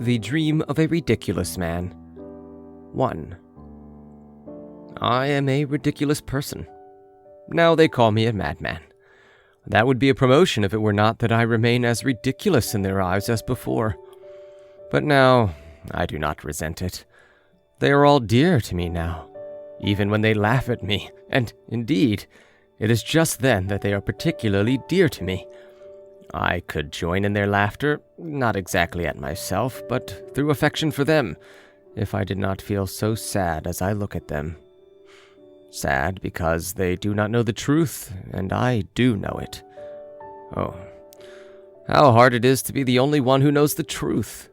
The Dream of a Ridiculous Man. 1. I am a ridiculous person. Now they call me a madman. That would be a promotion if it were not that I remain as ridiculous in their eyes as before. But now, I do not resent it. They are all dear to me now, even when they laugh at me, and, indeed, it is just then that they are particularly dear to me. I could join in their laughter, not exactly at myself, but through affection for them, if I did not feel so sad as I look at them. Sad because they do not know the truth, and I do know it. Oh, how hard it is to be the only one who knows the truth.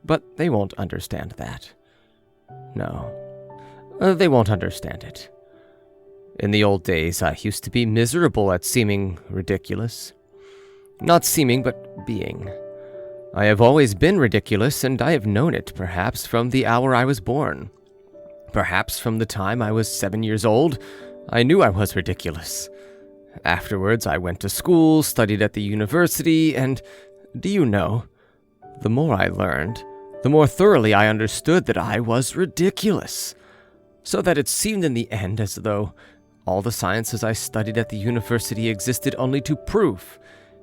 But they won't understand that. No, they won't understand it. In the old days, I used to be miserable at seeming ridiculous. Not seeming, but being. I have always been ridiculous, and I have known it, perhaps, from the hour I was born. Perhaps from the time I was 7 years old, I knew I was ridiculous. Afterwards, I went to school, studied at the university, and, do you know, the more I learned, the more thoroughly I understood that I was ridiculous. So that it seemed in the end as though all the sciences I studied at the university existed only to prove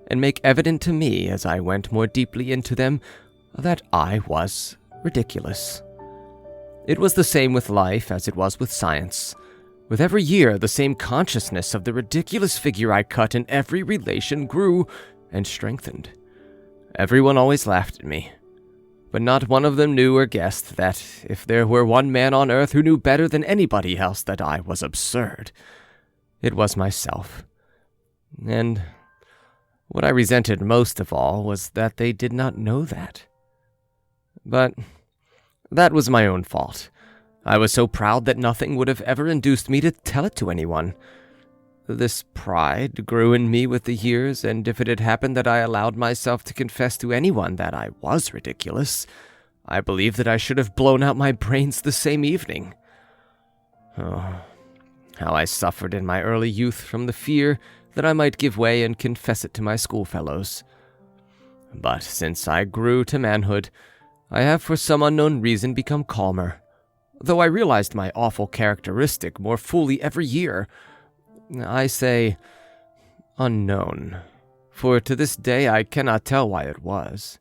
and make evident to me, as I went more deeply into them, that I was ridiculous. It was the same with life as it was with science. With every year, the same consciousness of the ridiculous figure I cut in every relation grew and strengthened. Everyone always laughed at me, but not one of them knew or guessed that if there were one man on earth who knew better than anybody else that I was absurd, it was myself. And what I resented most of all was that they did not know that. But that was my own fault. I was so proud that nothing would have ever induced me to tell it to anyone. This pride grew in me with the years, and if it had happened that I allowed myself to confess to anyone that I was ridiculous, I believe that I should have blown out my brains the same evening. Oh, how I suffered in my early youth from the fear that I might give way and confess it to my schoolfellows. But since I grew to manhood, I have for some unknown reason become calmer, though I realized my awful characteristic more fully every year. I say unknown, for to this day I cannot tell why it was.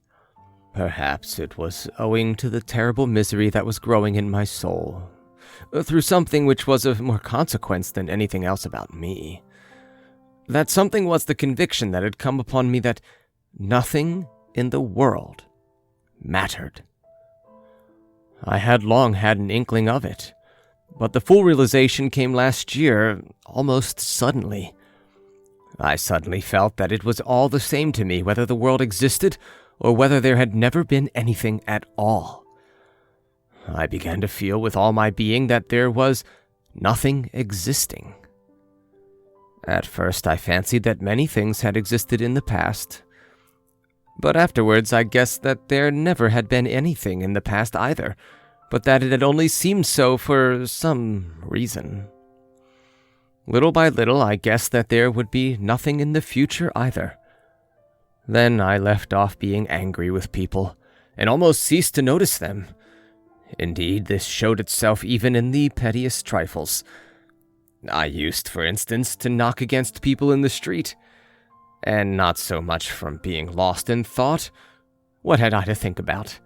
Perhaps it was owing to the terrible misery that was growing in my soul, through something which was of more consequence than anything else about me. That something was the conviction that had come upon me that nothing in the world mattered. I had long had an inkling of it, but the full realization came last year, almost suddenly. I suddenly felt that it was all the same to me whether the world existed or whether there had never been anything at all. I began to feel with all my being that there was nothing existing. At first I fancied that many things had existed in the past, but afterwards I guessed that there never had been anything in the past either, but that it had only seemed so for some reason. Little by little I guessed that there would be nothing in the future either. Then I left off being angry with people, and almost ceased to notice them. Indeed, this showed itself even in the pettiest trifles. I used, for instance, to knock against people in the street, and not so much from being lost in thought. What had I to think about?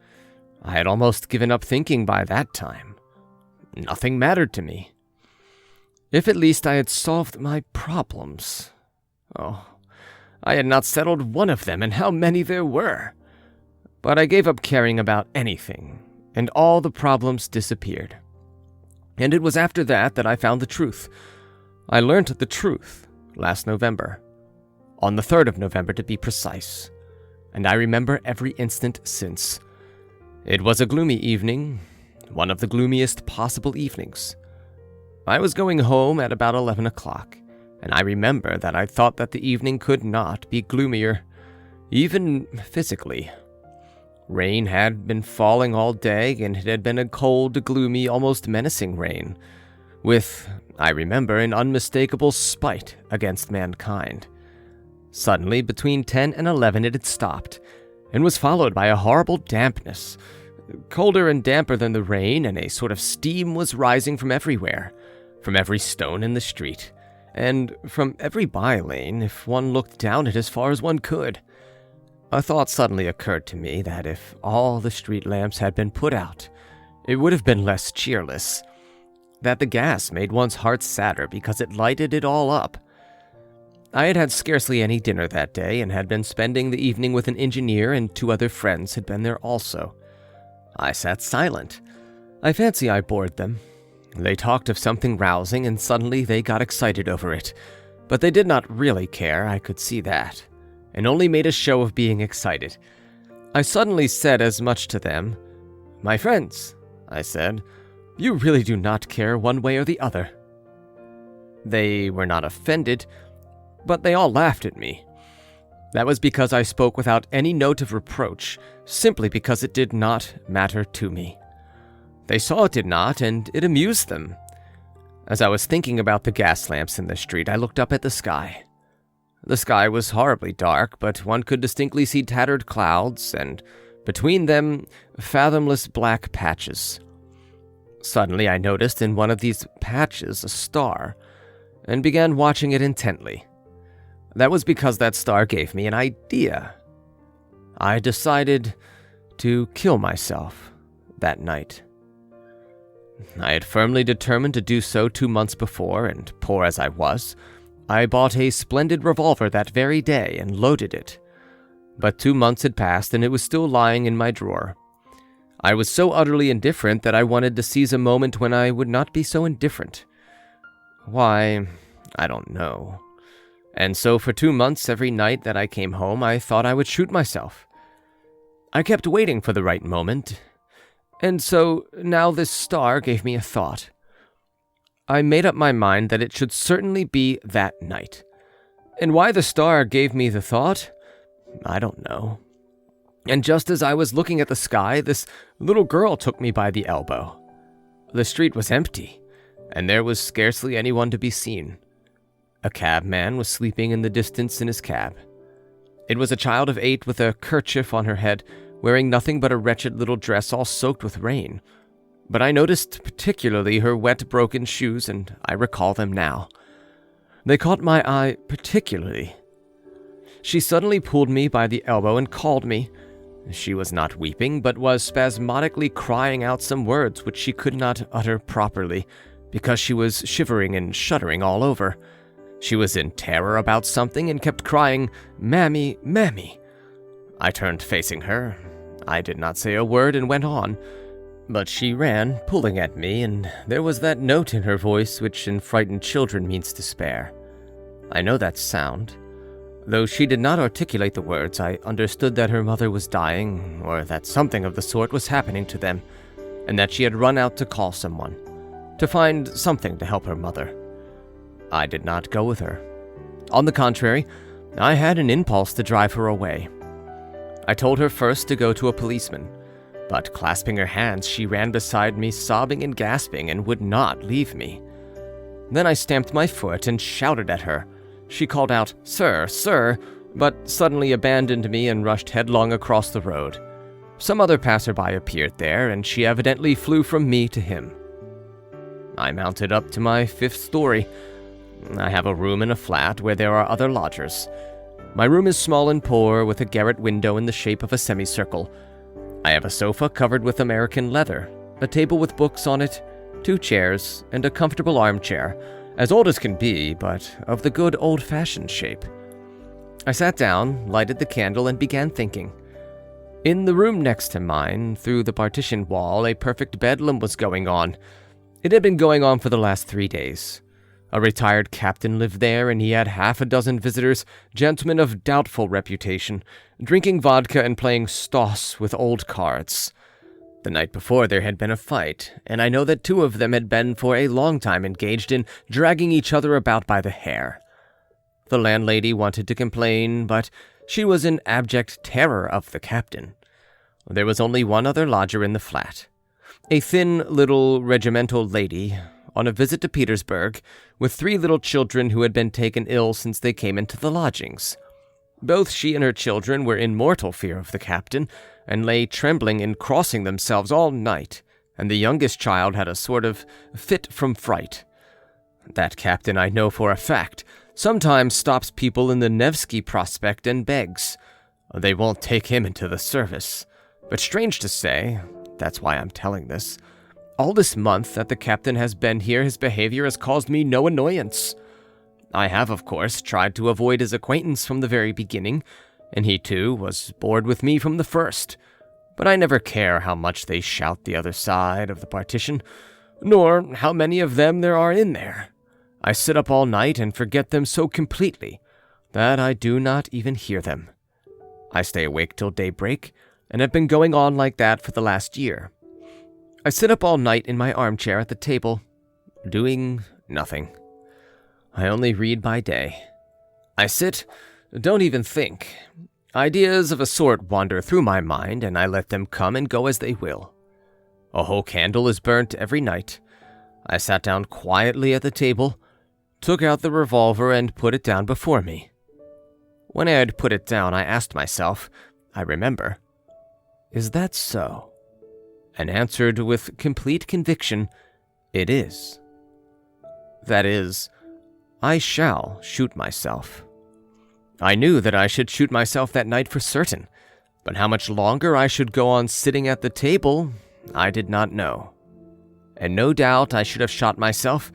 I had almost given up thinking by that time. Nothing mattered to me. If at least I had solved my problems. Oh, I had not settled one of them, and how many there were. But I gave up caring about anything, and all the problems disappeared. And it was after that that I found the truth. I learnt the truth last November, on the 3rd of November to be precise, and I remember every instant since. It was a gloomy evening, one of the gloomiest possible evenings. I was going home at about 11 o'clock, and I remember that I thought that the evening could not be gloomier, even physically. Rain had been falling all day, and it had been a cold, gloomy, almost menacing rain, with, I remember, an unmistakable spite against mankind. Suddenly, between 10 and 11 it had stopped, and was followed by a horrible dampness. Colder and damper than the rain, and a sort of steam was rising from everywhere, from every stone in the street, and from every by-lane if one looked down it as far as one could. A thought suddenly occurred to me that if all the street lamps had been put out, it would have been less cheerless, that the gas made one's heart sadder because it lighted it all up. I had had scarcely any dinner that day, and had been spending the evening with an engineer, and 2 other friends had been there also. I sat silent. I fancy I bored them. They talked of something rousing, and suddenly they got excited over it. But they did not really care, I could see that, and only made a show of being excited. I suddenly said as much to them. "My friends," I said, "you really do not care one way or the other." They were not offended, but they all laughed at me. That was because I spoke without any note of reproach, simply because it did not matter to me. They saw it did not, and it amused them. As I was thinking about the gas lamps in the street, I looked up at the sky. The sky was horribly dark, but one could distinctly see tattered clouds, and between them, fathomless black patches. Suddenly I noticed in one of these patches a star, and began watching it intently. That was because that star gave me an idea. I decided to kill myself that night. I had firmly determined to do so 2 months before, and poor as I was, I bought a splendid revolver that very day and loaded it. But 2 months had passed, and it was still lying in my drawer. I was so utterly indifferent that I wanted to seize a moment when I would not be so indifferent. Why, I don't know. And so for 2 months, every night that I came home, I thought I would shoot myself. I kept waiting for the right moment, and so now this star gave me a thought. I made up my mind that it should certainly be that night. And why the star gave me the thought, I don't know. And just as I was looking at the sky, this little girl took me by the elbow. The street was empty, and there was scarcely anyone to be seen. A cabman was sleeping in the distance in his cab. It was a child of 8 with a kerchief on her head, wearing nothing but a wretched little dress all soaked with rain. But I noticed particularly her wet, broken shoes, and I recall them now. They caught my eye particularly. She suddenly pulled me by the elbow and called me. She was not weeping, but was spasmodically crying out some words which she could not utter properly, because she was shivering and shuddering all over. She was in terror about something and kept crying, "Mammy, Mammy." I turned facing her. I did not say a word and went on, but she ran, pulling at me, and there was that note in her voice which in frightened children means despair. I know that sound. Though she did not articulate the words, I understood that her mother was dying, or that something of the sort was happening to them, and that she had run out to call someone, to find something to help her mother. I did not go with her. On the contrary, I had an impulse to drive her away. I told her first to go to a policeman, but clasping her hands, she ran beside me, sobbing and gasping, and would not leave me. Then I stamped my foot and shouted at her. She called out, "Sir, sir," but suddenly abandoned me and rushed headlong across the road. Some other passerby appeared there, and she evidently flew from me to him. I mounted up to my 5th story. I have a room in a flat where there are other lodgers. My room is small and poor, with a garret window in the shape of a semicircle. I have a sofa covered with American leather, a table with books on it, 2 chairs, and a comfortable armchair, as old as can be, but of the good old-fashioned shape. I sat down, lighted the candle, and began thinking. In the room next to mine, through the partition wall, a perfect bedlam was going on. It had been going on for the last 3 days. A retired captain lived there, and he had half a dozen visitors, gentlemen of doubtful reputation, drinking vodka and playing stoss with old cards. The night before there had been a fight, and I know that 2 of them had been for a long time engaged in dragging each other about by the hair. The landlady wanted to complain, but she was in abject terror of the captain. There was only one other lodger in the flat, a thin little regimental lady, on a visit to Petersburg, with 3 little children who had been taken ill since they came into the lodgings. Both she and her children were in mortal fear of the captain, and lay trembling and crossing themselves all night, and the youngest child had a sort of fit from fright. That captain, I know for a fact, sometimes stops people in the Nevsky Prospect and begs. They won't take him into the service. But strange to say, that's why I'm telling this, all this month that the captain has been here, his behavior has caused me no annoyance. I have, of course, tried to avoid his acquaintance from the very beginning, and he, too, was bored with me from the first. But I never care how much they shout the other side of the partition, nor how many of them there are in there. I sit up all night and forget them so completely that I do not even hear them. I stay awake till daybreak, and have been going on like that for the last year. I sit up all night in my armchair at the table, doing nothing. I only read by day. I sit, don't even think. Ideas of a sort wander through my mind, and I let them come and go as they will. A whole candle is burnt every night. I sat down quietly at the table, took out the revolver, and put it down before me. When I had put it down, I asked myself, I remember, "Is that so?" and answered with complete conviction, "It is." That is, I shall shoot myself. I knew that I should shoot myself that night for certain, but how much longer I should go on sitting at the table, I did not know. And no doubt I should have shot myself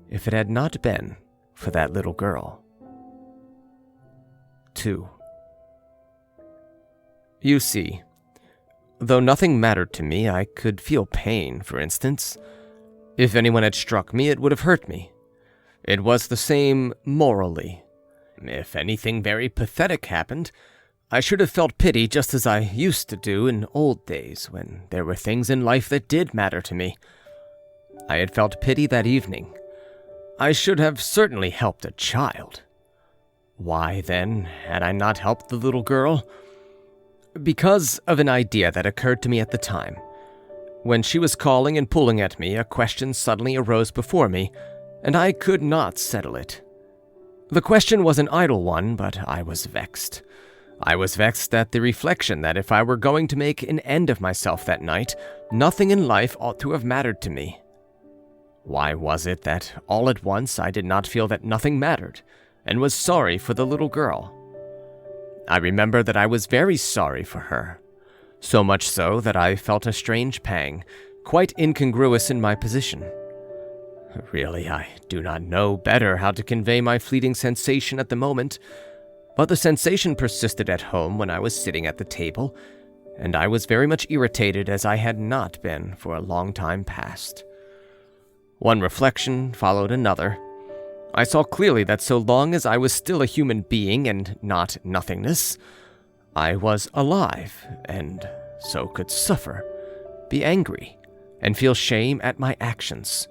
if it had not been for that little girl. 2. You see, though nothing mattered to me, I could feel pain, for instance. If anyone had struck me, it would have hurt me. It was the same morally. If anything very pathetic happened, I should have felt pity just as I used to do in old days when there were things in life that did matter to me. I had felt pity that evening. I should have certainly helped a child. Why, then, had I not helped the little girl? Because of an idea that occurred to me at the time. When she was calling and pulling at me, a question suddenly arose before me, and I could not settle it. The question was an idle one, but I was vexed. I was vexed at the reflection that if I were going to make an end of myself that night, nothing in life ought to have mattered to me. Why was it that all at once I did not feel that nothing mattered, and was sorry for the little girl? I remember that I was very sorry for her, so much so that I felt a strange pang, quite incongruous in my position. Really, I do not know better how to convey my fleeting sensation at the moment, but the sensation persisted at home when I was sitting at the table, and I was very much irritated as I had not been for a long time past. One reflection followed another. I saw clearly that so long as I was still a human being and not nothingness, I was alive, and so could suffer, be angry, and feel shame at my actions.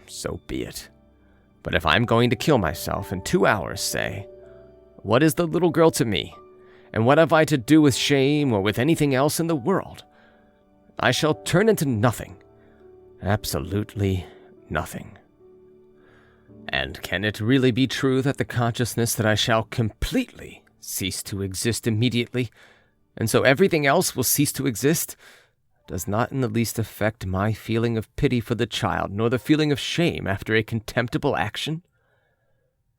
So be it. But if I'm going to kill myself in 2 hours, say, what is the little girl to me? And what have I to do with shame or with anything else in the world? I shall turn into nothing. Absolutely nothing. And can it really be true that the consciousness that I shall completely cease to exist immediately, and so everything else will cease to exist, does not in the least affect my feeling of pity for the child, nor the feeling of shame after a contemptible action?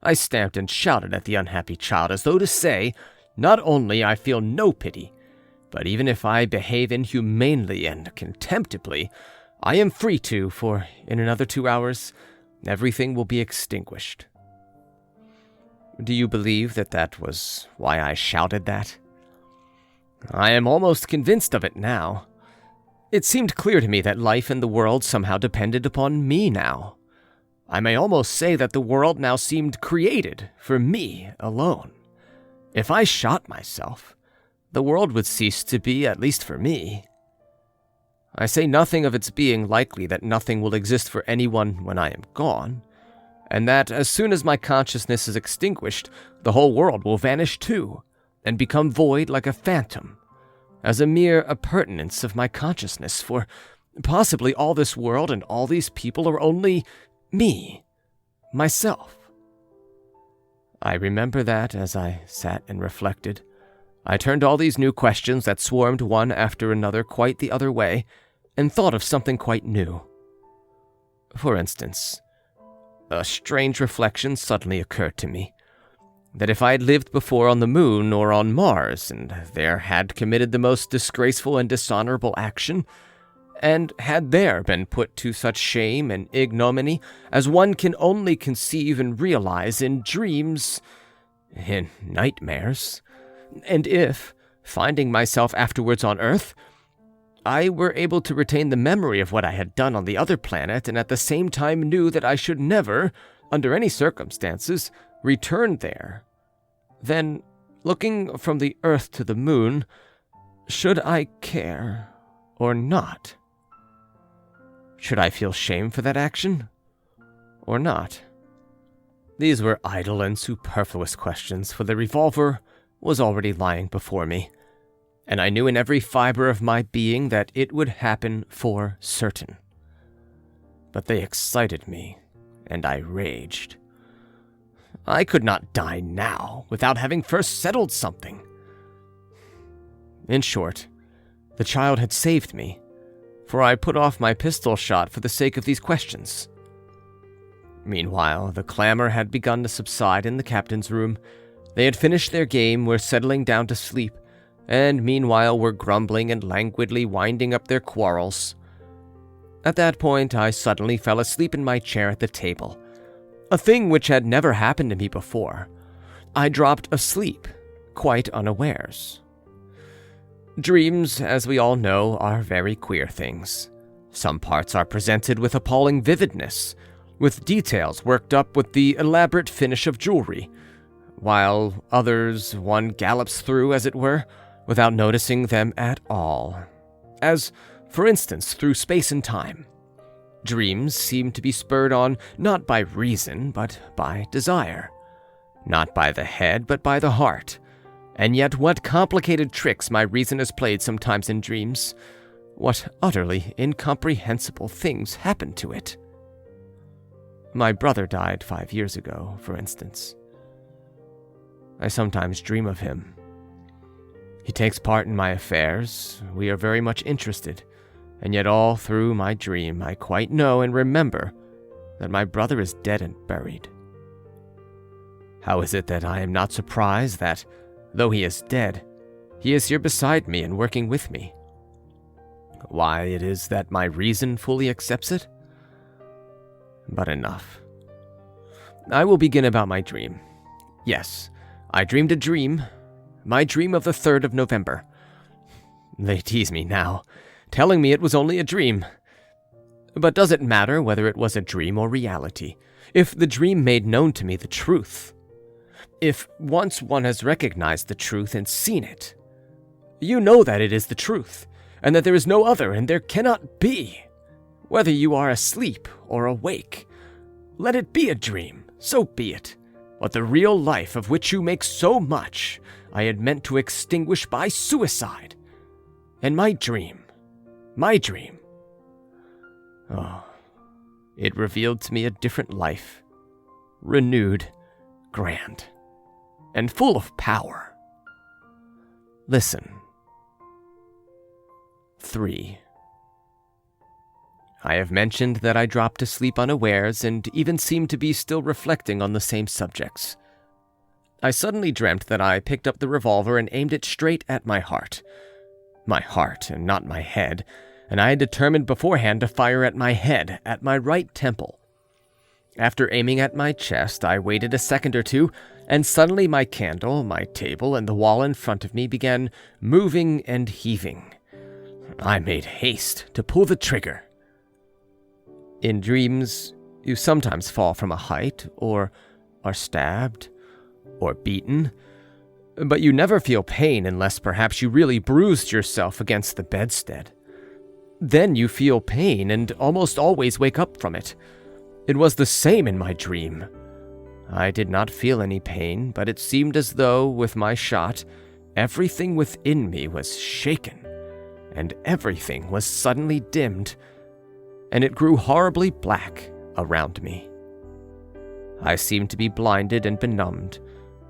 I stamped and shouted at the unhappy child, as though to say, not only I feel no pity, but even if I behave inhumanely and contemptibly, I am free to, for in another 2 hours, everything will be extinguished. Do you believe that that was why I shouted that? I am almost convinced of it now. It seemed clear to me that life and the world somehow depended upon me now. I may almost say that the world now seemed created for me alone. If I shot myself, the world would cease to be, at least for me. I say nothing of its being likely that nothing will exist for anyone when I am gone, and that as soon as my consciousness is extinguished, the whole world will vanish too, and become void like a phantom, as a mere appurtenance of my consciousness, for possibly all this world and all these people are only me, myself. I remember that as I sat and reflected, I turned all these new questions that swarmed one after another quite the other way, and thought of something quite new. For instance, a strange reflection suddenly occurred to me, that if I had lived before on the moon or on Mars, and there had committed the most disgraceful and dishonorable action, and had there been put to such shame and ignominy as one can only conceive and realize in dreams, in nightmares, and if, finding myself afterwards on Earth, I were able to retain the memory of what I had done on the other planet, and at the same time knew that I should never, under any circumstances, return there, then, looking from the Earth to the moon, should I care or not? Should I feel shame for that action, or not? These were idle and superfluous questions, for the revolver was already lying before me, and I knew in every fiber of my being that it would happen for certain. But they excited me, and I raged. I could not die now without having first settled something. In short, the child had saved me, for I put off my pistol shot for the sake of these questions. Meanwhile, the clamor had begun to subside in the captain's room. They had finished their game, were settling down to sleep, and meanwhile were grumbling and languidly winding up their quarrels. At that point, I suddenly fell asleep in my chair at the table, a thing which had never happened to me before. I dropped asleep, quite unawares. Dreams, as we all know, are very queer things. Some parts are presented with appalling vividness, with details worked up with the elaborate finish of jewelry, while others one gallops through, as it were, without noticing them at all. As, for instance, through space and time. Dreams seem to be spurred on not by reason, but by desire. Not by the head, but by the heart. And yet what complicated tricks my reason has played sometimes in dreams. What utterly incomprehensible things happen to it. My brother died 5 years ago, for instance. I sometimes dream of him. He takes part in my affairs, we are very much interested, and yet all through my dream I quite know and remember that my brother is dead and buried. How is it that I am not surprised that, though he is dead, he is here beside me and working with me? Why it is that my reason fully accepts it? But enough. I will begin about my dream. Yes, I dreamed a dream, my dream of the 3rd of November. They tease me now, telling me it was only a dream. But does it matter whether it was a dream or reality, if the dream made known to me the truth? If once one has recognized the truth and seen it, you know that it is the truth, and that there is no other, and there cannot be. Whether you are asleep or awake, let it be a dream, so be it. But the real life of which you make so much, I had meant to extinguish by suicide. And my dream, oh, it revealed to me a different life, renewed, grand, and full of power. Listen. 3. I have mentioned that I dropped to sleep unawares and even seemed to be still reflecting on the same subjects. I suddenly dreamt that I picked up the revolver and aimed it straight at my heart. My heart and not my head, and I had determined beforehand to fire at my head, at my right temple. After aiming at my chest, I waited a second or two, and suddenly my candle, my table, and the wall in front of me began moving and heaving. I made haste to pull the trigger. In dreams, you sometimes fall from a height, or are stabbed, or beaten, but you never feel pain unless perhaps you really bruised yourself against the bedstead. Then you feel pain and almost always wake up from it. It was the same in my dream. I did not feel any pain, but it seemed as though, with my shot, everything within me was shaken, and everything was suddenly dimmed, and it grew horribly black around me. I seemed to be blinded and benumbed,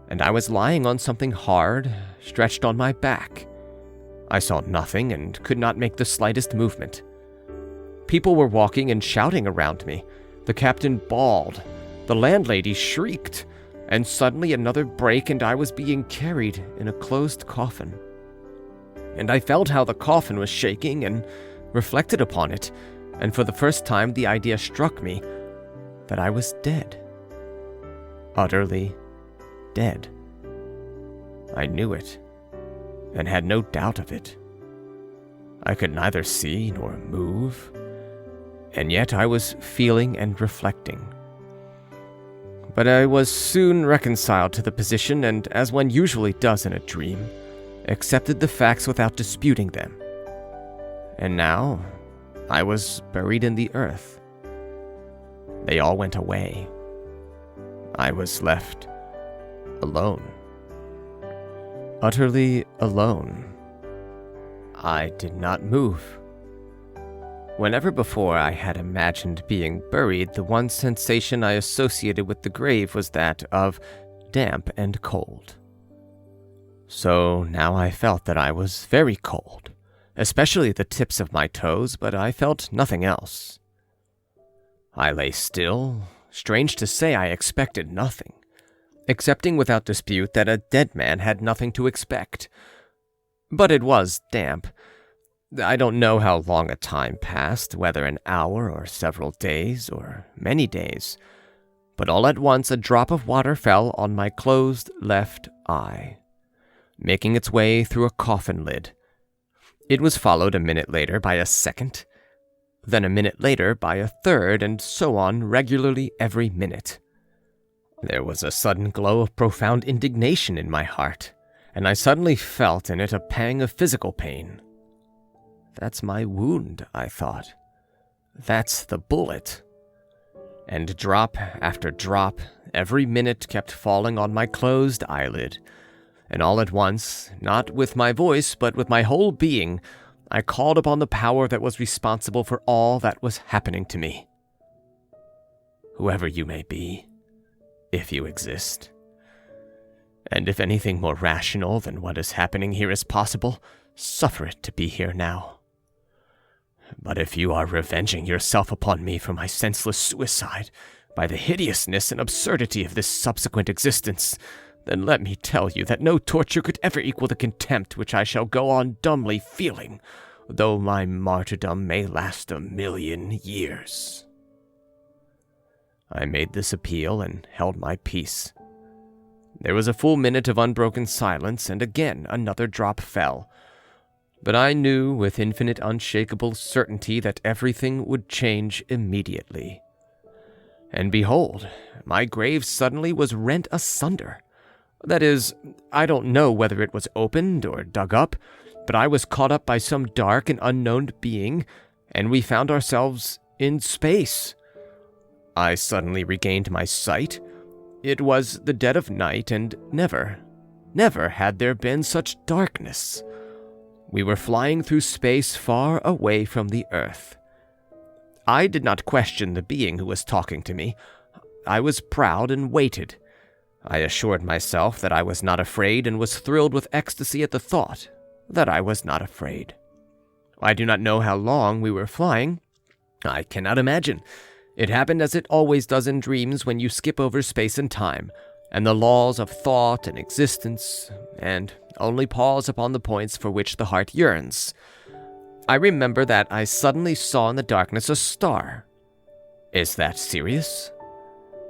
and I was lying on something hard, stretched on my back. I saw nothing and could not make the slightest movement. People were walking and shouting around me. The captain bawled. The landlady shrieked. And suddenly another break and I was being carried in a closed coffin. And I felt how the coffin was shaking and reflected upon it, and for the first time the idea struck me that I was dead. Utterly dead. I knew it, and had no doubt of it. I could neither see nor move, and yet I was feeling and reflecting. But I was soon reconciled to the position, and as one usually does in a dream, accepted the facts without disputing them. And now, I was buried in the earth. They all went away. I was left alone. Utterly alone. I did not move. Whenever before I had imagined being buried, the one sensation I associated with the grave was that of damp and cold. So now I felt that I was very cold, especially the tips of my toes, but I felt nothing else. I lay still. Strange to say, I expected nothing, accepting without dispute that a dead man had nothing to expect. But it was damp. I don't know how long a time passed, whether an hour or several days or many days, but all at once a drop of water fell on my closed left eye, making its way through a coffin lid. It was followed a minute later by a second, then a minute later by a third, and so on regularly every minute. There was a sudden glow of profound indignation in my heart, and I suddenly felt in it a pang of physical pain. That's my wound, I thought. That's the bullet. And drop after drop, every minute kept falling on my closed eyelid, and all at once, not with my voice, but with my whole being, I called upon the power that was responsible for all that was happening to me. Whoever you may be, if you exist, and if anything more rational than what is happening here is possible, suffer it to be here now. But if you are revenging yourself upon me for my senseless suicide by the hideousness and absurdity of this subsequent existence, then let me tell you that no torture could ever equal the contempt which I shall go on dumbly feeling, though my martyrdom may last 1,000,000 years. I made this appeal and held my peace. There was a full minute of unbroken silence, and again another drop fell. But I knew with infinite unshakable certainty that everything would change immediately. And behold, my grave suddenly was rent asunder. That is, I don't know whether it was opened or dug up, but I was caught up by some dark and unknown being, and we found ourselves in space. I suddenly regained my sight. It was the dead of night, and never had there been such darkness. We were flying through space far away from the earth. I did not question the being who was talking to me. I was proud and waited. I assured myself that I was not afraid and was thrilled with ecstasy at the thought that I was not afraid. I do not know how long we were flying. I cannot imagine. It happened as it always does in dreams when you skip over space and time, and the laws of thought and existence, and only pause upon the points for which the heart yearns. I remember that I suddenly saw in the darkness a star. Is that serious?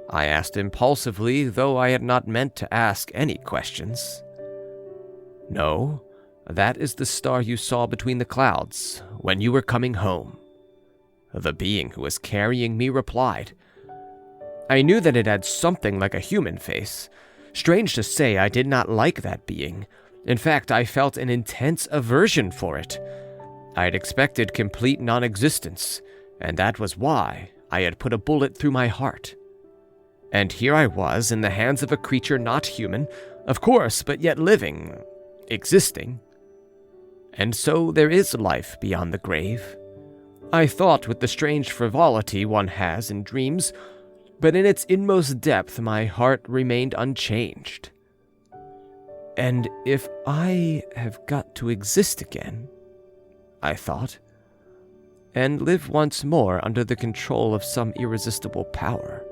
I asked impulsively, though I had not meant to ask any questions. No, that is the star you saw between the clouds when you were coming home. The being who was carrying me replied. I knew that it had something like a human face. Strange to say, I did not like that being. In fact, I felt an intense aversion for it. I had expected complete non-existence, and that was why I had put a bullet through my heart. And here I was in the hands of a creature not human, of course, but yet living, existing. And so there is life beyond the grave. I thought with the strange frivolity one has in dreams, but in its inmost depth my heart remained unchanged. And if I have got to exist again, I thought, and live once more under the control of some irresistible power,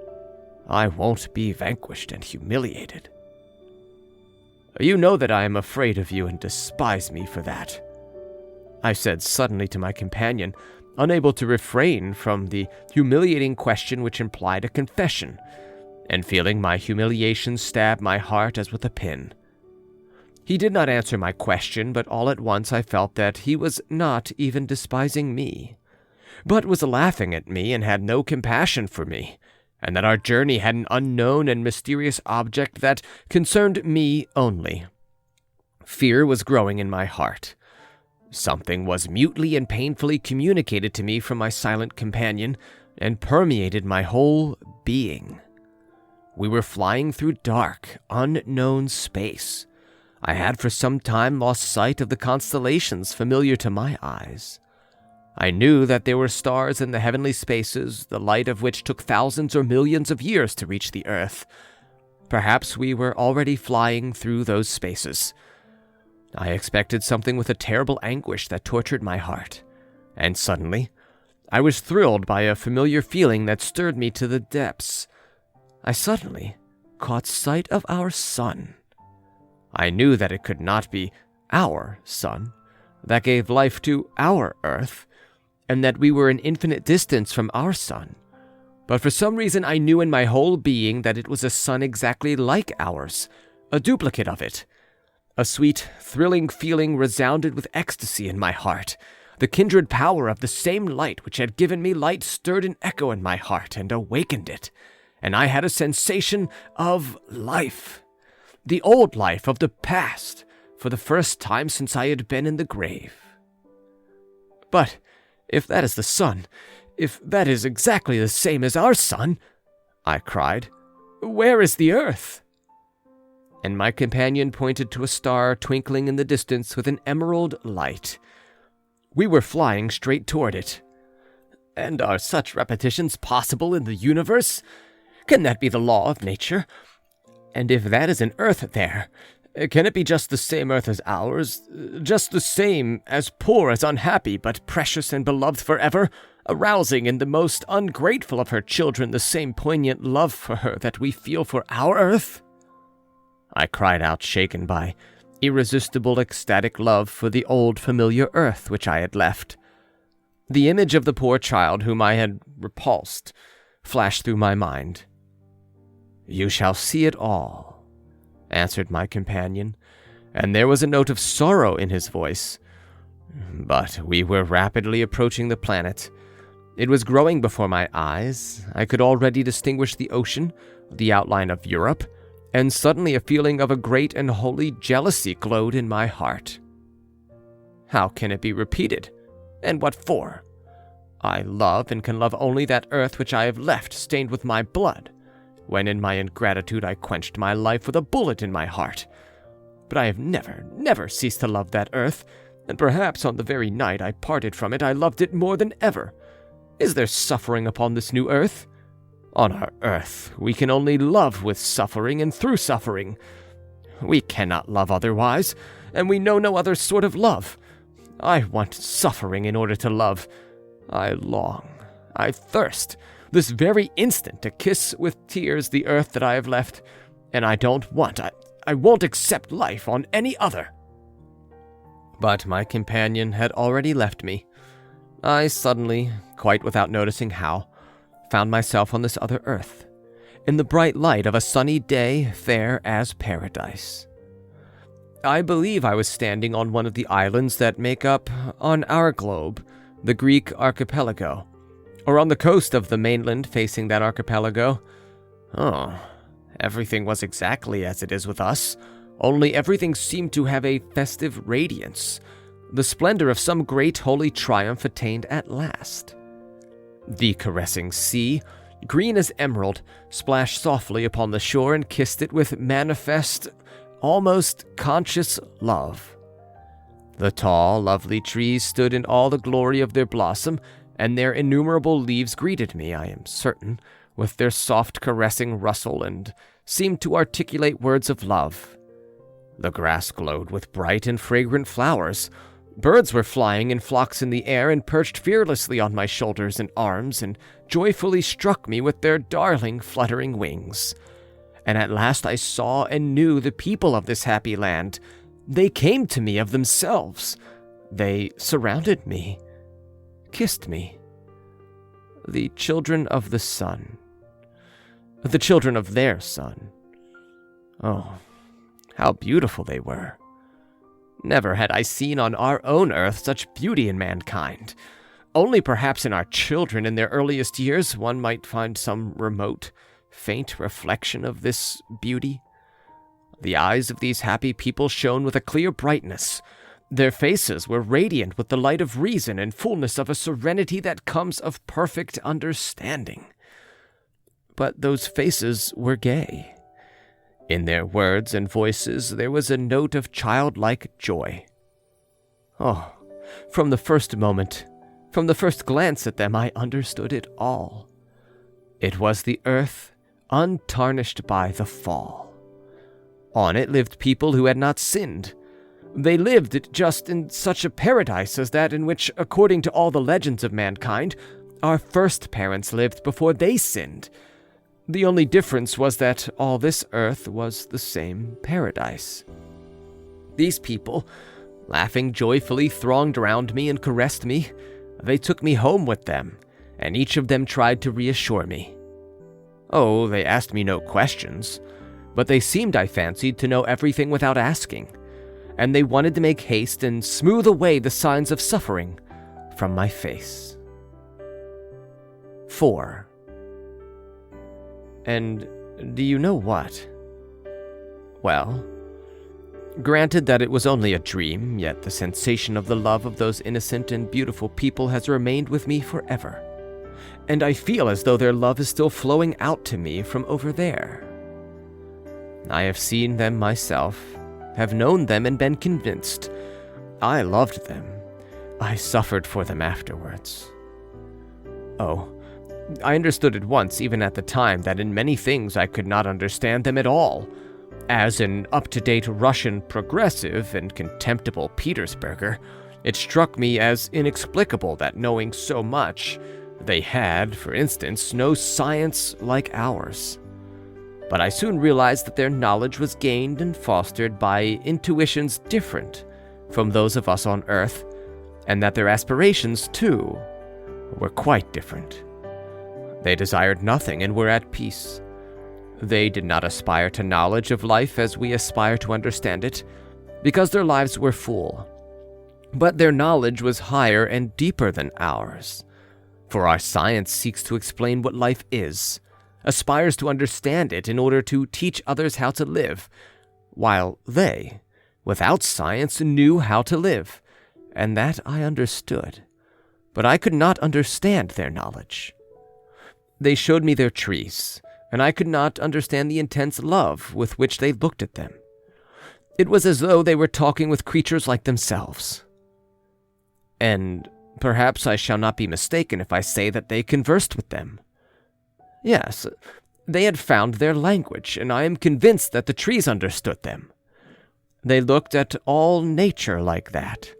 I won't be vanquished and humiliated. You know that I am afraid of you and despise me for that, I said suddenly to my companion, unable to refrain from the humiliating question which implied a confession, and feeling my humiliation stab my heart as with a pin. He did not answer my question, but all at once I felt that he was not even despising me, but was laughing at me and had no compassion for me, and that our journey had an unknown and mysterious object that concerned me only. Fear was growing in my heart. Something was mutely and painfully communicated to me from my silent companion, and permeated my whole being. We were flying through dark, unknown space. I had for some time lost sight of the constellations familiar to my eyes. I knew that there were stars in the heavenly spaces, the light of which took thousands or millions of years to reach the earth. Perhaps we were already flying through those spaces. I expected something with a terrible anguish that tortured my heart, and suddenly I was thrilled by a familiar feeling that stirred me to the depths. I suddenly caught sight of our sun. I knew that it could not be our sun that gave life to our earth, and that we were an infinite distance from our sun. But for some reason I knew in my whole being that it was a sun exactly like ours, a duplicate of it. A sweet, thrilling feeling resounded with ecstasy in my heart. The kindred power of the same light which had given me light stirred an echo in my heart and awakened it, and I had a sensation of life. The old life of the past, for the first time since I had been in the grave. But if that is the sun, if that is exactly the same as our sun, I cried, where is the earth? And my companion pointed to a star twinkling in the distance with an emerald light. We were flying straight toward it. And are such repetitions possible in the universe? Can that be the law of nature? And if that is an earth there, can it be just the same earth as ours, just the same, as poor as unhappy, but precious and beloved forever, arousing in the most ungrateful of her children the same poignant love for her that we feel for our earth? I cried out, shaken by irresistible ecstatic love for the old familiar earth which I had left. The image of the poor child whom I had repulsed flashed through my mind. You shall see it all, answered my companion, and there was a note of sorrow in his voice. But we were rapidly approaching the planet. It was growing before my eyes. I could already distinguish the ocean, the outline of Europe, and suddenly a feeling of a great and holy jealousy glowed in my heart. How can it be repeated? And what for? I love and can love only that earth which I have left stained with my blood, when in my ingratitude I quenched my life with a bullet in my heart. But I have never ceased to love that earth, and perhaps on the very night I parted from it I loved it more than ever. Is there suffering upon this new earth? On our earth, we can only love with suffering and through suffering. We cannot love otherwise, and we know no other sort of love. I want suffering in order to love. I long, I thirst, this very instant to kiss with tears the earth that I have left, and I won't accept life on any other. But my companion had already left me. I suddenly, quite without noticing how, found myself on this other earth, in the bright light of a sunny day, fair as paradise. I believe I was standing on one of the islands that make up, on our globe, the Greek archipelago, or on the coast of the mainland facing that archipelago. Oh, everything was exactly as it is with us, only everything seemed to have a festive radiance, the splendor of some great holy triumph attained at last. The caressing sea, green as emerald, splashed softly upon the shore and kissed it with manifest, almost conscious love. The tall, lovely trees stood in all the glory of their blossom, and their innumerable leaves greeted me, I am certain, with their soft caressing rustle and seemed to articulate words of love. The grass glowed with bright and fragrant flowers. Birds were flying in flocks in the air and perched fearlessly on my shoulders and arms and joyfully struck me with their darling fluttering wings. And at last I saw and knew the people of this happy land. They came to me of themselves. They surrounded me, kissed me. The children of the sun. The children of their sun. Oh, how beautiful they were. Never had I seen on our own earth such beauty in mankind. Only perhaps in our children in their earliest years one might find some remote, faint reflection of this beauty. The eyes of these happy people shone with a clear brightness. Their faces were radiant with the light of reason and fullness of a serenity that comes of perfect understanding. But those faces were gay. In their words and voices there was a note of childlike joy. Oh, from the first moment, from the first glance at them, I understood it all. It was the earth untarnished by the fall. On it lived people who had not sinned. They lived just in such a paradise as that in which, according to all the legends of mankind, our first parents lived before they sinned. The only difference was that all this earth was the same paradise. These people, laughing joyfully, thronged around me and caressed me. They took me home with them, and each of them tried to reassure me. Oh, they asked me no questions, but they seemed, I fancied, to know everything without asking, and they wanted to make haste and smooth away the signs of suffering from my face. 4. And do you know what? Well, granted that it was only a dream, yet the sensation of the love of those innocent and beautiful people has remained with me forever, and I feel as though their love is still flowing out to me from over there. I have seen them myself, have known them and been convinced. I loved them. I suffered for them afterwards. Oh, I understood at once, even at the time, that in many things I could not understand them at all. As an up-to-date Russian progressive and contemptible Petersburger, it struck me as inexplicable that knowing so much, they had, for instance, no science like ours. But I soon realized that their knowledge was gained and fostered by intuitions different from those of us on Earth, and that their aspirations, too, were quite different. They desired nothing and were at peace. They did not aspire to knowledge of life as we aspire to understand it, because their lives were full. But their knowledge was higher and deeper than ours, for our science seeks to explain what life is, aspires to understand it in order to teach others how to live, while they, without science, knew how to live, and that I understood. But I could not understand their knowledge. They showed me their trees, and I could not understand the intense love with which they looked at them. It was as though they were talking with creatures like themselves. And perhaps I shall not be mistaken if I say that they conversed with them. Yes, they had found their language, and I am convinced that the trees understood them. They looked at all nature like that,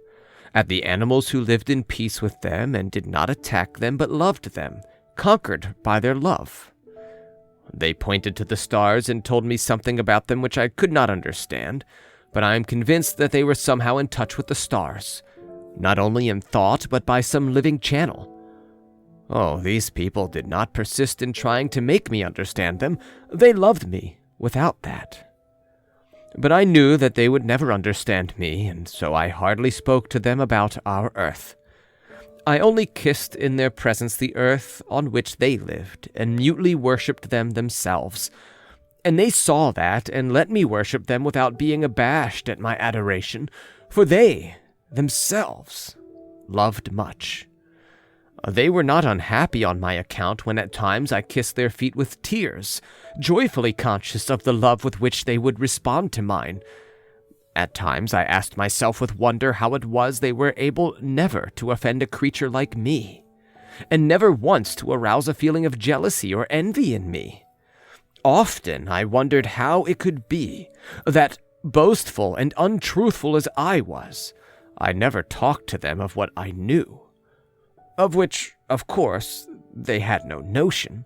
at the animals who lived in peace with them and did not attack them but loved them, conquered by their love. They pointed to the stars and told me something about them which I could not understand, but I am convinced that they were somehow in touch with the stars, not only in thought but by some living channel. Oh, these people did not persist in trying to make me understand them. They loved me without that. But I knew that they would never understand me, and so I hardly spoke to them about our earth. I only kissed in their presence the earth on which they lived, and mutely worshipped them themselves. And they saw that, and let me worship them without being abashed at my adoration, for they, themselves, loved much. They were not unhappy on my account when at times I kissed their feet with tears, joyfully conscious of the love with which they would respond to mine. At times I asked myself with wonder how it was they were able never to offend a creature like me, and never once to arouse a feeling of jealousy or envy in me. Often I wondered how it could be that, Boastful and untruthful as I was, I never talked to them of what I knew, of which, of course, they had no notion,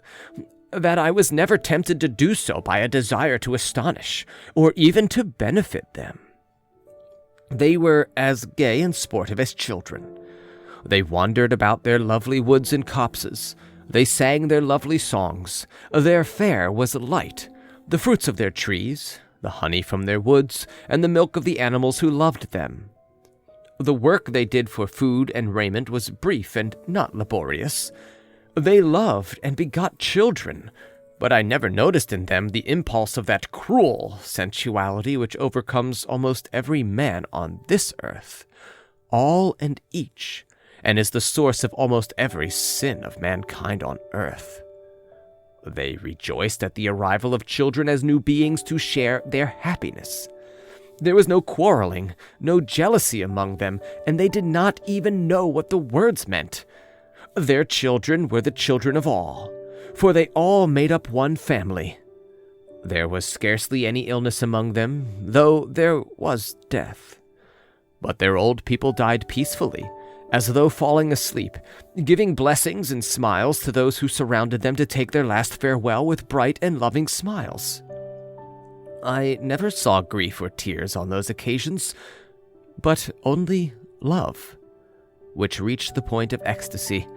that I was never tempted to do so by a desire to astonish, or even to benefit them. They were as gay and sportive as children. They wandered about their lovely woods and copses. They sang their lovely songs. Their fare was light, the fruits of their trees, the honey from their woods, and the milk of the animals who loved them. The work they did for food and raiment was brief and not laborious. They loved and begot children, but I never noticed in them the impulse of that cruel sensuality which overcomes almost every man on this earth, all and each, and is the source of almost every sin of mankind on earth. They rejoiced at the arrival of children as new beings to share their happiness. There was no quarreling, no jealousy among them, and they did not even know what the words meant. Their children were the children of all, for they all made up one family. There was scarcely any illness among them, though there was death. But their old people died peacefully, as though falling asleep, giving blessings and smiles to those who surrounded them to take their last farewell with bright and loving smiles. I never saw grief or tears on those occasions, but only love, which reached the point of ecstasy,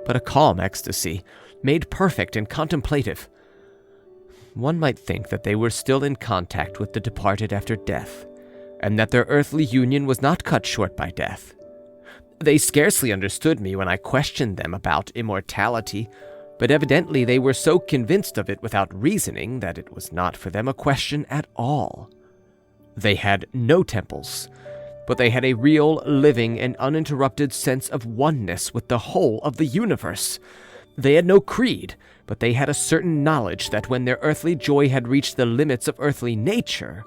but a calm ecstasy, made perfect and contemplative. One might think that they were still in contact with the departed after death, and that their earthly union was not cut short by death. They scarcely understood me when I questioned them about immortality, but evidently they were so convinced of it without reasoning that it was not for them a question at all. They had no temples, but they had a real, living, and uninterrupted sense of oneness with the whole of the universe. They had no creed, but they had a certain knowledge that when their earthly joy had reached the limits of earthly nature,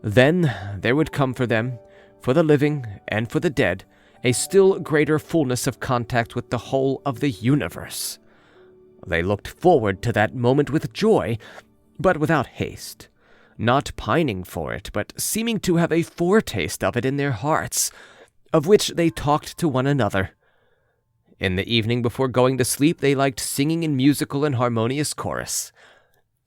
then there would come for them, for the living and for the dead, a still greater fullness of contact with the whole of the universe. They looked forward to that moment with joy, but without haste, not pining for it, but seeming to have a foretaste of it in their hearts, of which they talked to one another. In the evening before going to sleep, they liked singing in musical and harmonious chorus.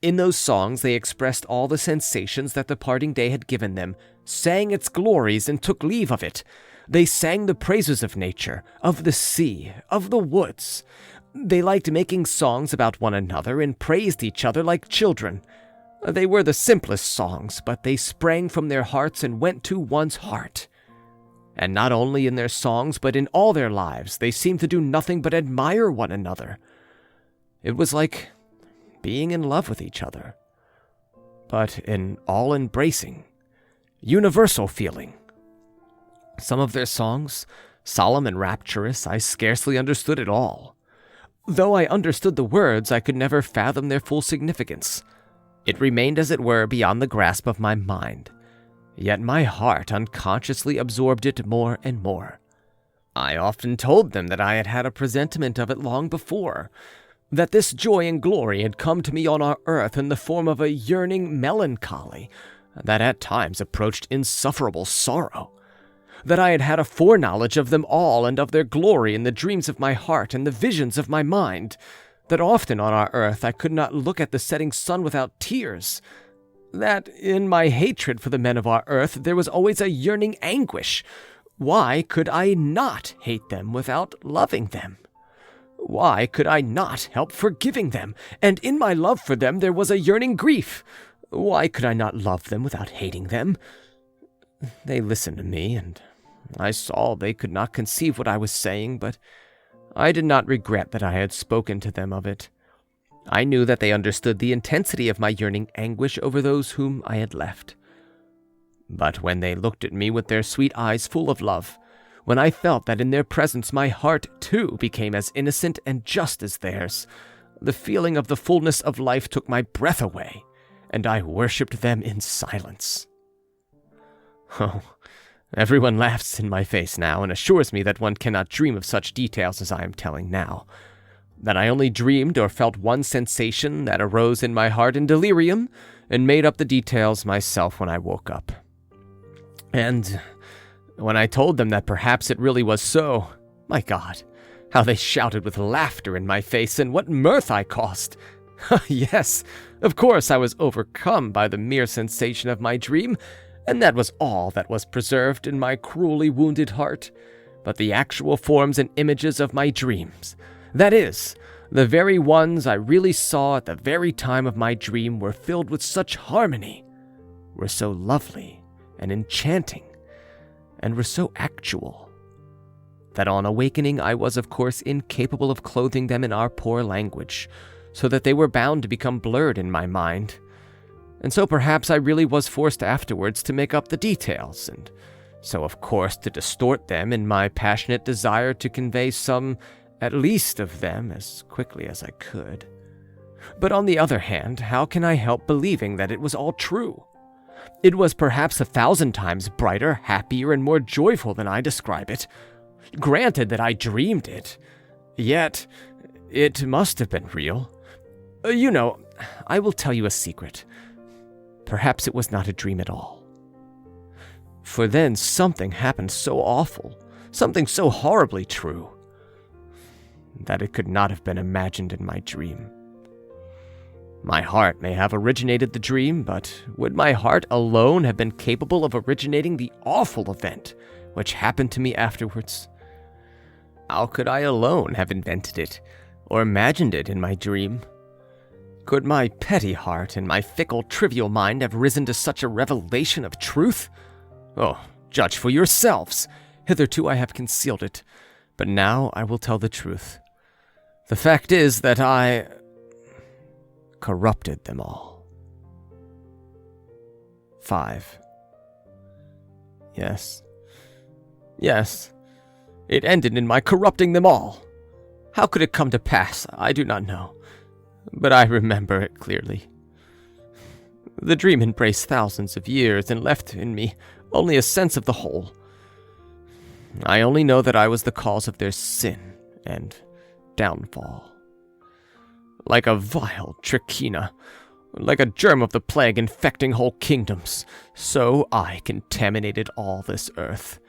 In those songs they expressed all the sensations that the parting day had given them, sang its glories and took leave of it. They sang the praises of nature, of the sea, of the woods. They liked making songs about one another and praised each other like children. They were the simplest songs, but they sprang from their hearts and went to one's heart. And not only in their songs, but in all their lives, they seemed to do nothing but admire one another. It was like being in love with each other, but an all-embracing, universal feeling. Some of their songs, solemn and rapturous, I scarcely understood at all. Though I understood the words, I could never fathom their full significance. It remained, as it were, beyond the grasp of my mind, yet my heart unconsciously absorbed it more and more. I often told them that I had had a presentiment of it long before, that this joy and glory had come to me on our earth in the form of a yearning melancholy that at times approached insufferable sorrow, that I had had a foreknowledge of them all and of their glory in the dreams of my heart and the visions of my mind, that often on our earth I could not look at the setting sun without tears, that in my hatred for the men of our earth there was always a yearning anguish. Why could I not hate them without loving them? Why could I not help forgiving them? And in my love for them there was a yearning grief. Why could I not love them without hating them? They listened to me, and I saw they could not conceive what I was saying, but I did not regret that I had spoken to them of it. I knew that they understood the intensity of my yearning anguish over those whom I had left. But when they looked at me with their sweet eyes full of love, when I felt that in their presence my heart, too, became as innocent and just as theirs, the feeling of the fullness of life took my breath away, and I worshipped them in silence. Oh, everyone laughs in my face now and assures me that one cannot dream of such details as I am telling now, that I only dreamed or felt one sensation that arose in my heart in delirium and made up the details myself when I woke up. And when I told them that perhaps it really was so, my God, how they shouted with laughter in my face, and what mirth I caused. Yes, of course I was overcome by the mere sensation of my dream, and that was all that was preserved in my cruelly wounded heart. But the actual forms and images of my dreams, that is, the very ones I really saw at the very time of my dream, were filled with such harmony, were so lovely and enchanting, and were so actual, that on awakening I was of course incapable of clothing them in our poor language, so that they were bound to become blurred in my mind. And so perhaps I really was forced afterwards to make up the details, and so of course to distort them in my passionate desire to convey some, at least, of them as quickly as I could. But on the other hand, how can I help believing that it was all true? It was perhaps 1,000 times brighter, happier, and more joyful than I describe it. Granted that I dreamed it, yet it must have been real. You know, I will tell you a secret. Perhaps it was not a dream at all. For then something happened so awful, something so horribly true, that it could not have been imagined in my dream. My heart may have originated the dream, but would my heart alone have been capable of originating the awful event which happened to me afterwards? How could I alone have invented it, or imagined it in my dream? Could my petty heart and my fickle, trivial mind have risen to such a revelation of truth? Oh, judge for yourselves. Hitherto I have concealed it, but now I will tell the truth. The fact is that I corrupted them all. 5. Yes, it ended in my corrupting them all. How could it come to pass? I do not know, but I remember it clearly. The dream embraced thousands of years and left in me only a sense of the whole. I only know that I was the cause of their sin and downfall. Like a vile trichina, like a germ of the plague infecting whole kingdoms, so I contaminated all this earth,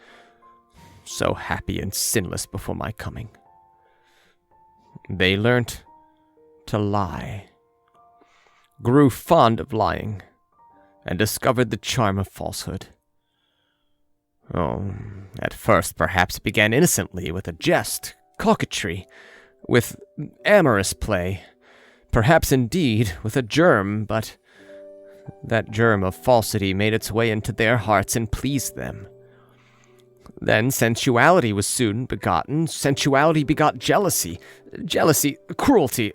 so happy and sinless before my coming. They learnt to lie, grew fond of lying, and discovered the charm of falsehood. Oh, at first perhaps it began innocently with a jest, coquetry, with amorous play, perhaps indeed with a germ, but that germ of falsity made its way into their hearts and pleased them. Then sensuality was soon begotten. Sensuality begot jealousy. Jealousy, cruelty.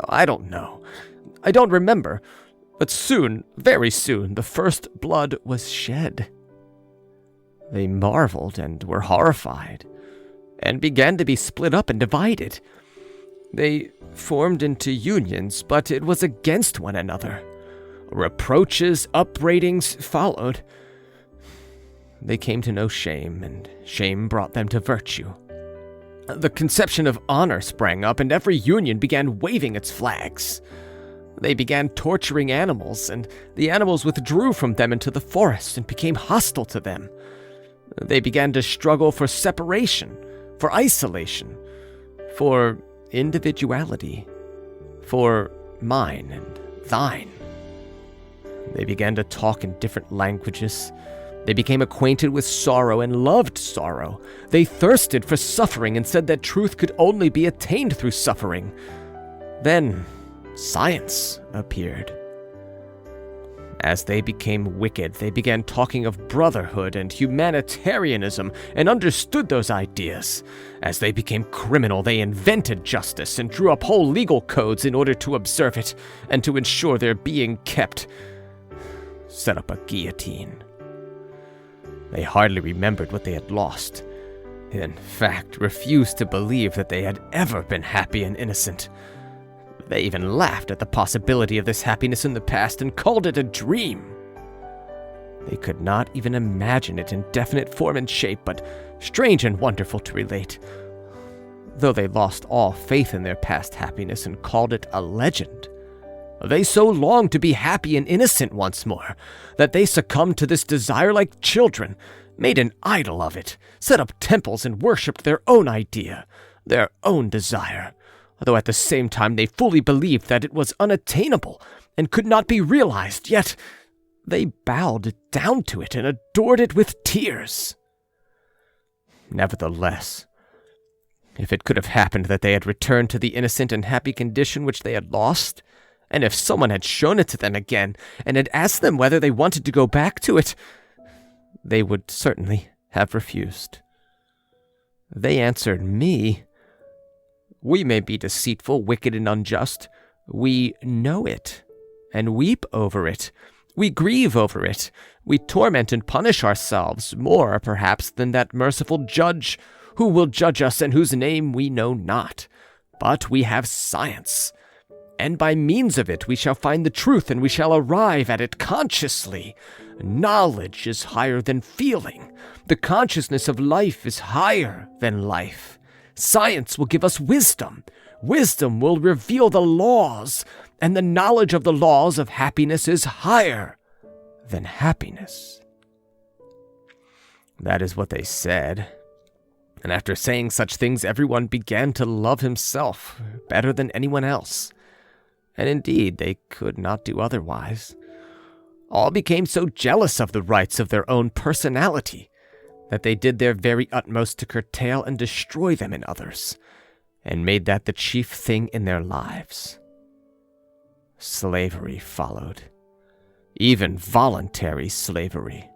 I don't know. I don't remember. But soon, very soon, the first blood was shed. They marveled and were horrified, and began to be split up and divided. They formed into unions, but it was against one another. Reproaches, upbraidings followed. They came to know shame, and shame brought them to virtue. The conception of honor sprang up, and every union began waving its flags. They began torturing animals, and the animals withdrew from them into the forest and became hostile to them. They began to struggle for separation, for isolation, for individuality, for mine and thine. They began to talk in different languages. They became acquainted with sorrow and loved sorrow. They thirsted for suffering and said that truth could only be attained through suffering. Then science appeared. As they became wicked, they began talking of brotherhood and humanitarianism and understood those ideas. As they became criminal, they invented justice and drew up whole legal codes in order to observe it and to ensure their being kept. Set up a guillotine. They hardly remembered what they had lost. In fact, refused to believe that they had ever been happy and innocent. They even laughed at the possibility of this happiness in the past and called it a dream. They could not even imagine it in definite form and shape, but strange and wonderful to relate, though they lost all faith in their past happiness and called it a legend, They so longed to be happy and innocent once more, that they succumbed to this desire like children, made an idol of it, set up temples and worshipped their own idea, their own desire, though at the same time they fully believed that it was unattainable and could not be realized, yet they bowed down to it and adored it with tears. Nevertheless, if it could have happened that they had returned to the innocent and happy condition which they had lost, and if someone had shown it to them again and had asked them whether they wanted to go back to it, they would certainly have refused. They answered me, "We may be deceitful, wicked, and unjust. We know it, and weep over it. We grieve over it. We torment and punish ourselves, more, perhaps, than that merciful judge who will judge us and whose name we know not. But we have science, and by means of it we shall find the truth, and we shall arrive at it consciously. Knowledge is higher than feeling. The consciousness of life is higher than life. Science will give us wisdom. Wisdom will reveal the laws, and the knowledge of the laws of happiness is higher than happiness." That is what they said. And after saying such things, everyone began to love himself better than anyone else. And indeed, they could not do otherwise. All became so jealous of the rights of their own personality that they did their very utmost to curtail and destroy them in others, and made that the chief thing in their lives. Slavery followed, even voluntary slavery.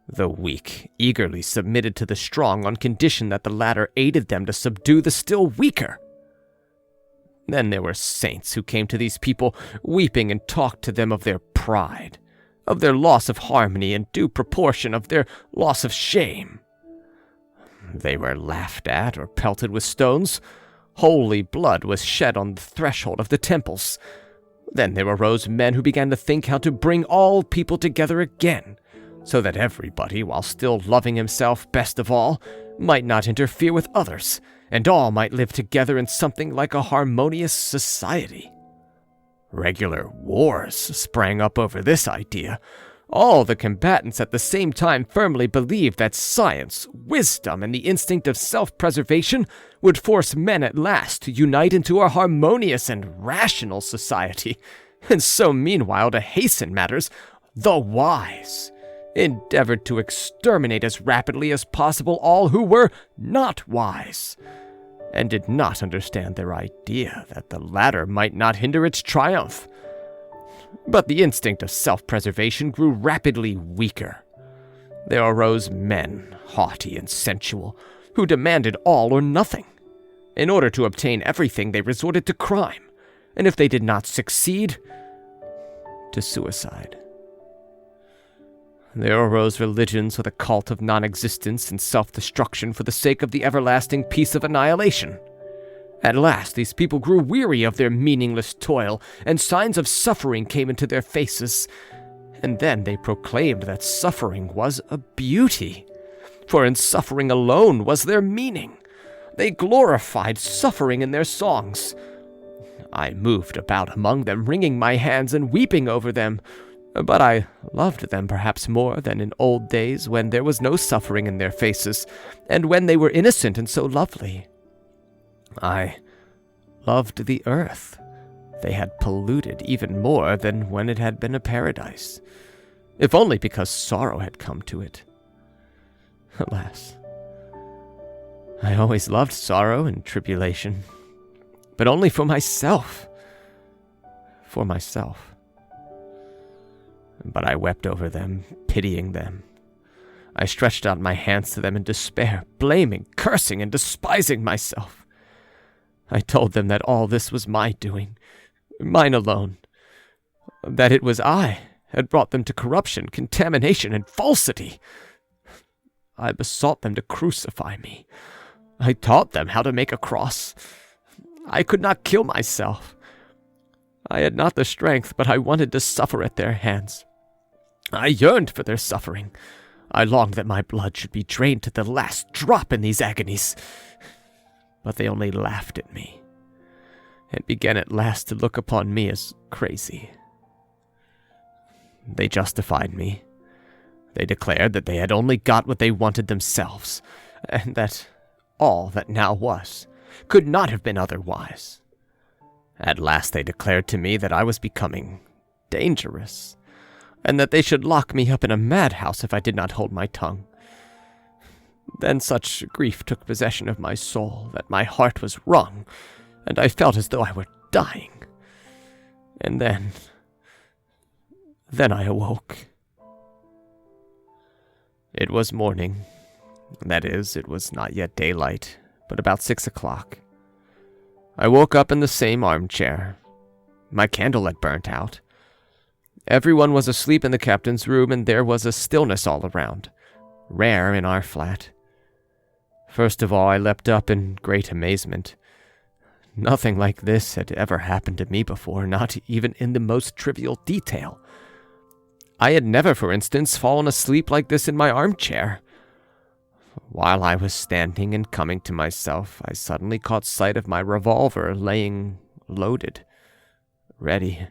The weak eagerly submitted to the strong on condition that the latter aided them to subdue the still weaker. Then there were saints who came to these people weeping and talked to them of their pride, of their loss of harmony in due proportion, of their loss of shame. They were laughed at or pelted with stones. Holy blood was shed on the threshold of the temples. Then there arose men who began to think how to bring all people together again, so that everybody, while still loving himself best of all, might not interfere with others, and all might live together in something like a harmonious society. Regular wars sprang up over this idea. All the combatants at the same time firmly believed that science, wisdom, and the instinct of self-preservation would force men at last to unite into a harmonious and rational society, and so meanwhile, to hasten matters, the wise endeavored to exterminate as rapidly as possible all who were not wise, and did not understand their idea that the latter might not hinder its triumph. But the instinct of self-preservation grew rapidly weaker. There arose men, haughty and sensual, who demanded all or nothing. In order to obtain everything, they resorted to crime, and if they did not succeed, to suicide. There arose religions with a cult of non-existence and self-destruction for the sake of the everlasting peace of annihilation. At last, these people grew weary of their meaningless toil, and signs of suffering came into their faces. And then they proclaimed that suffering was a beauty, for in suffering alone was their meaning. They glorified suffering in their songs. I moved about among them, wringing my hands and weeping over them, but I loved them perhaps more than in old days when there was no suffering in their faces, and when they were innocent and so lovely. I loved the earth. They had polluted even more than when it had been a paradise, if only because sorrow had come to it. Alas, I always loved sorrow and tribulation, but only for myself. For myself. But I wept over them, pitying them. I stretched out my hands to them in despair, blaming, cursing, and despising myself. I told them that all this was my doing, mine alone, that it was I had brought them to corruption, contamination, and falsity. I besought them to crucify me. I taught them how to make a cross. I could not kill myself. I had not the strength, but I wanted to suffer at their hands. I yearned for their suffering. I longed that my blood should be drained to the last drop in these agonies. But they only laughed at me. and began at last to look upon me as crazy. They justified me. They declared that they had only got what they wanted themselves, and that all that now was could not have been otherwise. At last they declared to me that I was becoming dangerous, and that they should lock me up in a madhouse if I did not hold my tongue. Then such grief took possession of my soul that my heart was wrung, and I felt as though I were dying. And then I awoke. It was morning. That is, it was not yet daylight, but about 6 o'clock. I woke up in the same armchair. My candle had burnt out. Everyone was asleep in the captain's room, and there was a stillness all around, rare in our flat. First of all, I leapt up in great amazement. Nothing like this had ever happened to me before, not even in the most trivial detail. I had never, for instance, fallen asleep like this in my armchair. While I was standing and coming to myself, I suddenly caught sight of my revolver laying loaded, ready.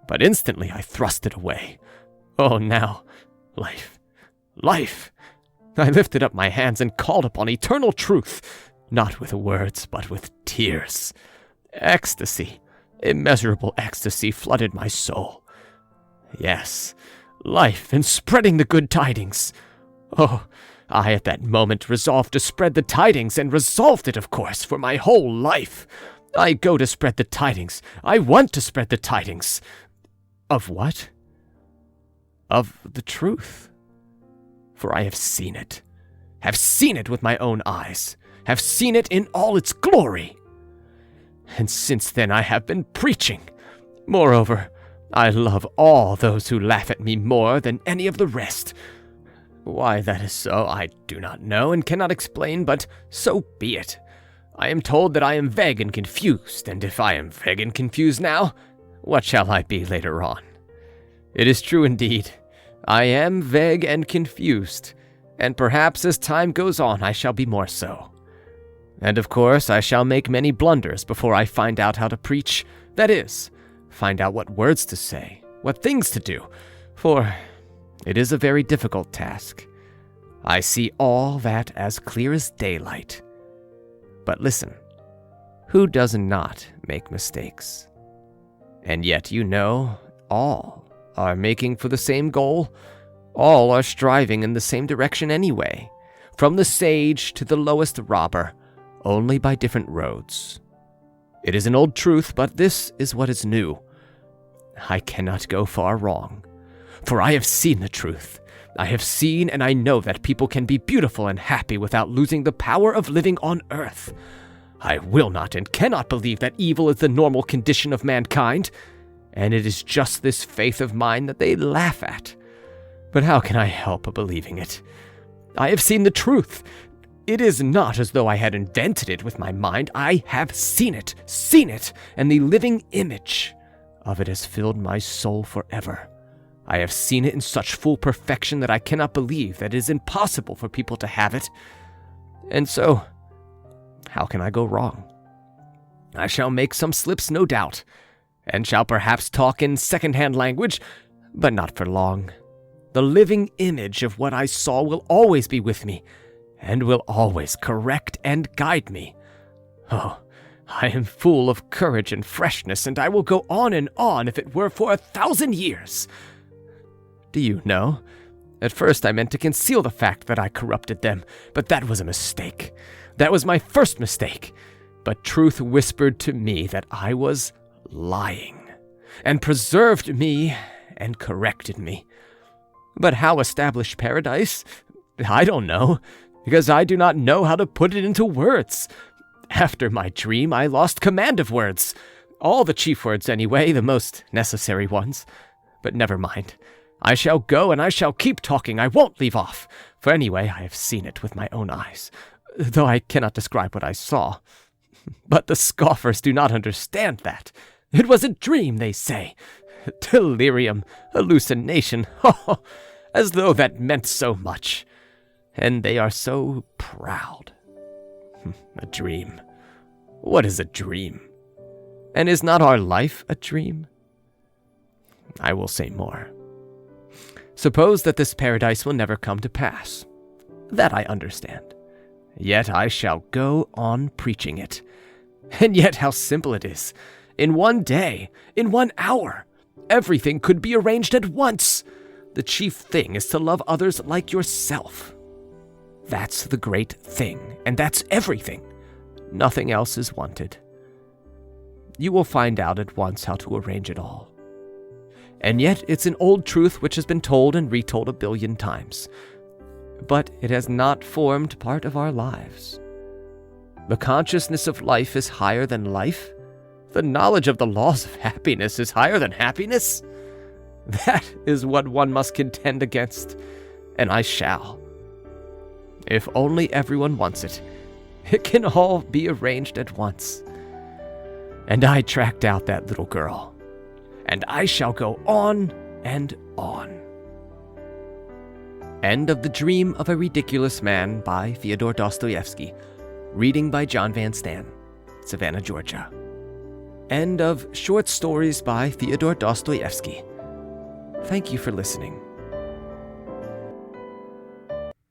But instantly I thrust it away. Oh, now, life, life! I lifted up my hands and called upon eternal truth, not with words, but with tears. Ecstasy, immeasurable ecstasy flooded my soul. Yes, life and spreading the good tidings. Oh, I at that moment resolved to spread the tidings, and resolved it, of course, for my whole life. I go to spread the tidings. I want to spread the tidings. Of what? Of the truth. For I have seen it with my own eyes, have seen it in all its glory. And since then I have been preaching. Moreover, I love all those who laugh at me more than any of the rest. Why that is so, I do not know and cannot explain, but so be it. I am told that I am vague and confused, and if I am vague and confused now, what shall I be later on? It is true indeed. I am vague and confused, and perhaps as time goes on I shall be more so. And of course I shall make many blunders before I find out how to preach, that is, find out what words to say, what things to do, for it is a very difficult task. I see all that as clear as daylight. But listen, who does not make mistakes? And yet you know, all are making for the same goal. All are striving in the same direction anyway, from the sage to the lowest robber, only by different roads. It is an old truth, but this is what is new. I cannot go far wrong, for I have seen the truth. I have seen and I know that people can be beautiful and happy without losing the power of living on earth. I will not and cannot believe that evil is the normal condition of mankind, and it is just this faith of mine that they laugh at. But how can I help believing it? I have seen the truth. It is not as though I had invented it with my mind. I have seen it, and the living image of it has filled my soul forever. I have seen it in such full perfection that I cannot believe that it is impossible for people to have it. And so, how can I go wrong? I shall make some slips, no doubt, and shall perhaps talk in second-hand language, but not for long. The living image of what I saw will always be with me, and will always correct and guide me. Oh, I am full of courage and freshness, and I will go on and on if it were for 1,000 years. Do you know? At first I meant to conceal the fact that I corrupted them, but that was a mistake. That was my first mistake. But truth whispered to me that I was lying, and preserved me and corrected me. But how establish paradise? I don't know, because I do not know how to put it into words. After my dream, I lost command of words. All the chief words anyway, the most necessary ones. But never mind. I shall go and I shall keep talking. I won't leave off. For anyway, I have seen it with my own eyes, though I cannot describe what I saw. But the scoffers do not understand that. It was a dream, they say. Delirium, hallucination, as though that meant so much. And they are so proud. A dream. What is a dream? And is not our life a dream? I will say more. Suppose that this paradise will never come to pass. That I understand. Yet I shall go on preaching it. And yet how simple it is. In one day, in 1 hour, everything could be arranged at once. The chief thing is to love others like yourself. That's the great thing, and that's everything. Nothing else is wanted. You will find out at once how to arrange it all. And yet it's an old truth which has been told and retold 1 billion times. But it has not formed part of our lives. The consciousness of life is higher than life. The knowledge of the laws of happiness is higher than happiness. That is what one must contend against, and I shall. If only everyone wants it, it can all be arranged at once. And I tracked out that little girl, and I shall go on and on. End of The Dream of a Ridiculous Man by Fyodor Dostoevsky. Reading by John Van Stan, Savannah, Georgia. End of Short Stories by Fyodor Dostoevsky. Thank you for listening.